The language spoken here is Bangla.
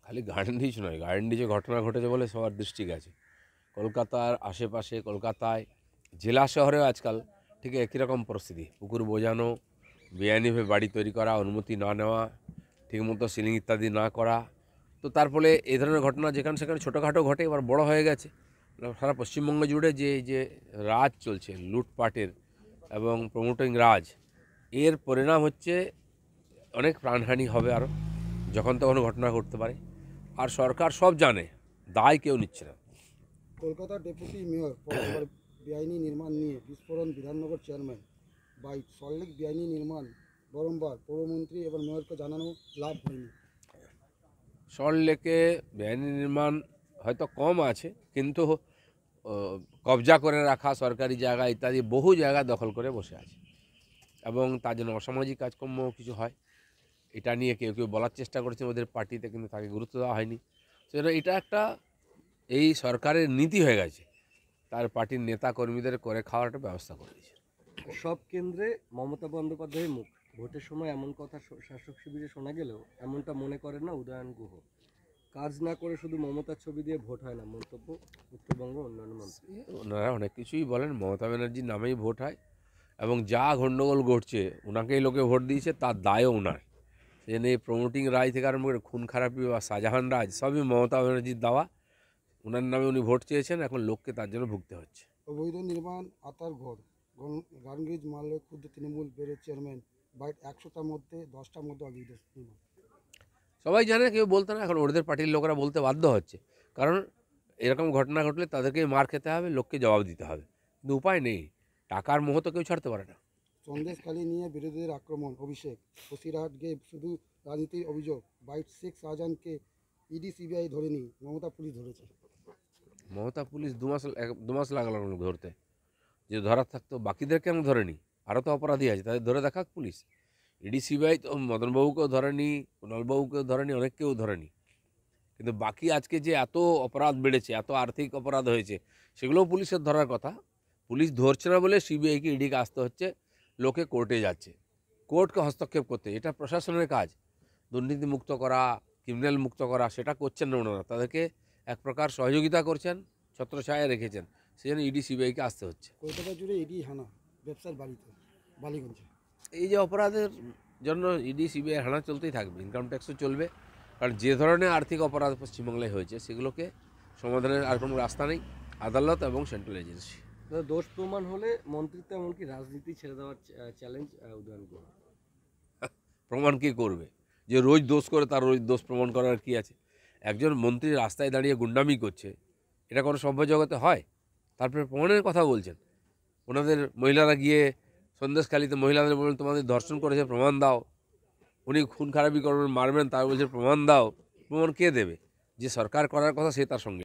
খালি গার্ডেন রিচ নয়, গার্ডেন রিচে ঘটনা ঘটেছে বলে সবার দৃষ্টি গেছে। কলকাতার আশেপাশে, কলকাতায় জেলা শহরেও আজকাল ঠিক একই রকম পরিস্থিতি। পুকুর বোঝানো, বেআইনিভাবে বাড়ি তৈরি করা, অনুমতি না নেওয়া, ঠিকমতো সিলিং ইত্যাদি না করা। তো তার ফলে এই ধরনের ঘটনা যেখানে সেখানে ছোটোখাটো ঘটে, এবার বড় হয়ে গেছে। সারা পশ্চিমবঙ্গ জুড়ে যে রাজ চলছে লুটপাটের এবং প্রমোটিং রাজ, এর পরিণাম হচ্ছে অনেক প্রাণহানি হবে আরও, যখন তখন ঘটনা ঘটতে পারে। আর সরকার সব জানে, দায় কেউ নিচ্ছে না। কলকাতার ডেপুটি মেয়র পরে এবার বেআইনি নির্মাণ নিয়ে বিস্ফোরণ, বিধাননগর চেয়ারম্যান বাইট, সল্টলেক বেআইনি নির্মাণ বারংবার পৌরমন্ত্রী এবার মেয়রকে জানানো, লাভ হয়নি। সল্টলেকে বেআইনি নির্মাণ হয়তো কম আছে, কিন্তু কবজা করে রাখা সরকারি জায়গা ইত্যাদি বহু জায়গা দখল করে বসে আছে, এবং তার জন্য অসামাজিক কাজকর্ম কিছু হয়। এটা নিয়ে কেউ কেউ বলার চেষ্টা করেছে ওদের পার্টিতে, কিন্তু তাকে গুরুত্ব দেওয়া হয়নি। সেজন্য এটা একটা এই সরকারের নীতি হয়ে গেছে, তার পার্টির নেতা কর্মীদের করে খাওয়ার একটা ব্যবস্থা করে দিয়েছে। সব কেন্দ্রে মমতা বন্দ্যোপাধ্যায়ের মুখ। ভোটের সময় এমন কথা শাসক শিবিরে শোনা গেলেও এমনটা মনে করেন না উদয়ন গুহ। কাজ না করে শুধু মমতার ছবি দিয়ে ভোট হয় না, মন্তব্য উত্তরবঙ্গ উন্নয়ন মন্ত্রী। ওনারা অনেক কিছুই বলেন, মমতা ব্যানার্জির নামেই ভোট হয়, এবং যা গণ্ডগোল ঘটছে ওনাকেই লোকে ভোট দিয়েছে, তার দায়ও ওনার। সেজন্য এই প্রমোটিং রাজ থেকে আরম্ভ করে খুন খারাপি বা শাহজাহান রাজ সবই মমতা ব্যানার্জির দেওয়া। ওনার নামে উনি ভোট চেয়েছেন, এখন লোককে তার জন্য ভুগতে হচ্ছে। অবৈধ নির্মাণ আতার ঘর, গার্নগিজ মারলে ক্ষুদ্র তৃণমূল বেড়ে চেয়ারম্যান বাইট, 100টার মধ্যে 10টার মধ্যে অবৈধ নির্মাণ। সবাই জানে, কেউ বলতে না, এখন ওদের পার্টির লোকেরা বলতে বাধ্য হচ্ছে, কারণ এরকম ঘটনা ঘটলে তাদেরকে মার খেতে হবে, লোককে জবাব দিতে হবে, কিন্তু উপায় নেই, টাকার মোহ তো কেউ ছাড়তে পারে না। সন্দেশখালী নিয়ে বিরোধীদের আক্রমণ, অভিষেক বসিরহাট গিয়ে শুধু রাজনীতির অভিযোগ, বাইট, শেখ শাহজাহানকে ইডি সিবিআই ধরেনি, মমতা পুলিশ ধরেছে। মমতা পুলিশ দু মাস লাগলো ধরতে, যে ধরার থাকতো বাকিদের কেন ধরেনি? আরও তো অপরাধী আছে, তাদের ধরে দেখাক পুলিশ। ইডি সিবিআই তো মদনবাবুকেও ধরেনি, কুণালবাবুকেও ধরেনি, অনেককেও ধরেনি, কিন্তু বাকি আজকে যে এত অপরাধ বেড়েছে, এত আর্থিক অপরাধ হয়েছে, সেগুলোও পুলিশের ধরার কথা। পুলিশ ধরছে না বলে সিবিআইকে ইডিকে আসতে হচ্ছে, লোকে কোর্টে যাচ্ছে, কোর্টকে হস্তক্ষেপ করতে। এটা প্রশাসনের কাজ, দুর্নীতি মুক্ত করা, ক্রিমিনাল মুক্ত করা, সেটা করছেন না ওনারা। তাদেরকে এক প্রকার সহযোগিতা করছেন, ছত্রছায়ায় রেখেছেন, সেজন্য ইডি সিবিআইকে আসতে হচ্ছে। কলকাতা জুড়ে ইডি হানা ব্যবসার বাড়িতে, বালিগঞ্জে। এই যে অপরাধের জন্য ইডি সিবিআই হানা চলতেই থাকবে, ইনকাম ট্যাক্সও চলবে, কারণ যে ধরনের আর্থিক অপরাধ পশ্চিমবাংলায় হয়েছে সেগুলোকে সমাধানের আর কোনো রাস্তা নেই, আদালত এবং সেন্ট্রাল এজেন্সি। দোষ প্রমাণ হলে মন্ত্রিত্ব এমনকি রাজনীতি ছেড়ে দেওয়ার চ্যালেঞ্জ উদয়ন গুহ। প্রমাণ কী করবে? যে রোজ দোষ করে তার রোজ দোষ প্রমাণ করার কি আছে? একজন মন্ত্রী রাস্তায় দাঁড়িয়ে গুন্ডামি করছে, এটা কোনো সভ্য জগতে হয়? তারপরে প্রমাণের কথা বলছেন। ওনাদের মহিলারা গিয়ে সন্দেশখালিতে মহিলাদের বলবেন তোমাদের ধর্ষণ করেছে, প্রমাণ দাও। উনি খুন খারাপি করবেন, মারবেন, তার বলছে প্রমাণ দাও। প্রমাণ কে দেবে? যে সরকার করার কথা সে তার সঙ্গে